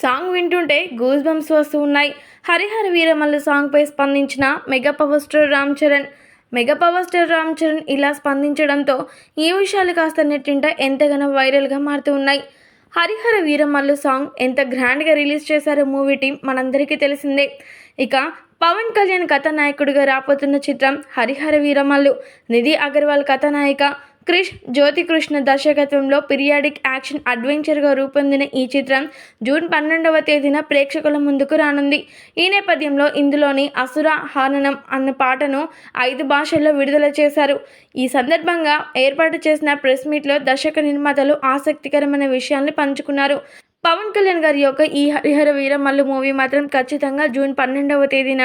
Song వింటుంటే goose bumps వస్తూ ఉన్నాయి. 'హరిహర వీరమల్లు' సాంగ్పై స్పందించిన mega power star Ram Charan ఇలా స్పందించడంతో ఈ విషయాలు కాస్త నెట్టింట ఎంతగానో వైరల్గా మారుతూ ఉన్నాయి. 'హరిహర వీరమల్లు' సాంగ్ ఎంత గ్రాండ్గా రిలీజ్ చేశారో మూవీ టీం మనందరికీ తెలిసిందే. ఇక పవన్ కళ్యాణ్ కథానాయకుడిగా రాబోతున్న చిత్రం 'హరిహర వీరమల్లు'. నిధి అగర్వాల్ కథానాయిక, క్రిష్ జ్యోతికృష్ణ దర్శకత్వంలో పీరియాడిక్ యాక్షన్ అడ్వెంచర్గా రూపొందిన ఈ చిత్రం జూన్ 12వ తేదీన ప్రేక్షకుల ముందుకు రానుంది. ఈ నేపథ్యంలో ఇందులోని 'అసుర హననం' అన్న పాటను 5 భాషల్లో విడుదల చేశారు. ఈ సందర్భంగా ఏర్పాటు చేసిన ప్రెస్ మీట్లో దర్శక నిర్మాతలు ఆసక్తికరమైన విషయాల్ని పంచుకున్నారు. పవన్ కళ్యాణ్ గారి యొక్క ఈ 'హరిహర వీరమల్లు' మూవీ మాత్రం ఖచ్చితంగా జూన్ 12వ తేదీన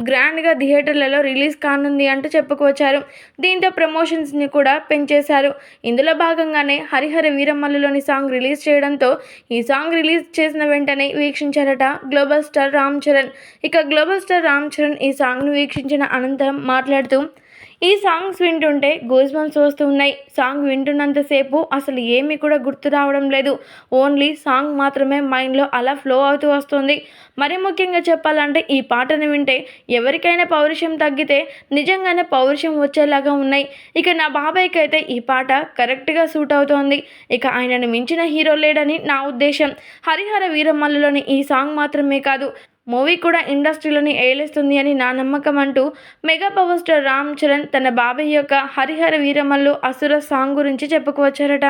గ్రాండ్గా థియేటర్లలో రిలీజ్ కానుంది అంటూ చెప్పుకొచ్చారు. దీంతో ప్రమోషన్స్ని కూడా పెంచేశారు. ఇందులో భాగంగానే 'హరిహర వీరమల్లు'లోని సాంగ్ రిలీజ్ చేయడంతో ఈ సాంగ్ రిలీజ్ చేసిన వెంటనే వీక్షించారట గ్లోబల్ స్టార్ రామ్ చరణ్. ఇక గ్లోబల్ స్టార్ రామ్ చరణ్ ఈ సాంగ్ను వీక్షించిన అనంతరం మాట్లాడుతూ, ఈ సాంగ్స్ వింటుంటే గూస్ బంప్స్ వస్తూ ఉన్నాయి. సాంగ్ వింటున్నంతసేపు అసలు ఏమీ కూడా గుర్తు రావడం లేదు. ఓన్లీ సాంగ్ మాత్రమే మైండ్లో అలా ఫ్లో అవుతూ వస్తుంది. మరి ముఖ్యంగా చెప్పాలంటే ఈ పాటను వింటే ఎవరికైనా పౌరుషం తగ్గితే నిజంగానే పౌరుషం వచ్చేలాగా ఉన్నాయి. ఇక నా బాబాయ్కి అయితే ఈ పాట కరెక్ట్గా సూట్ అవుతోంది. ఇక ఆయనను మించిన హీరో లేడని నా ఉద్దేశం. 'హరిహర వీరమల్లు'లోని ఈ సాంగ్ మాత్రమే కాదు, మూవీ కూడా ఇండస్ట్రీలోని ఏలేస్తుంది అని నా నమ్మకం అంటూ mega power star Ram Charan తన బాబాయ్ యొక్క 'హరిహర వీరమల్లు అసుర' సాంగ్ గురించి చెప్పుకొచ్చారట.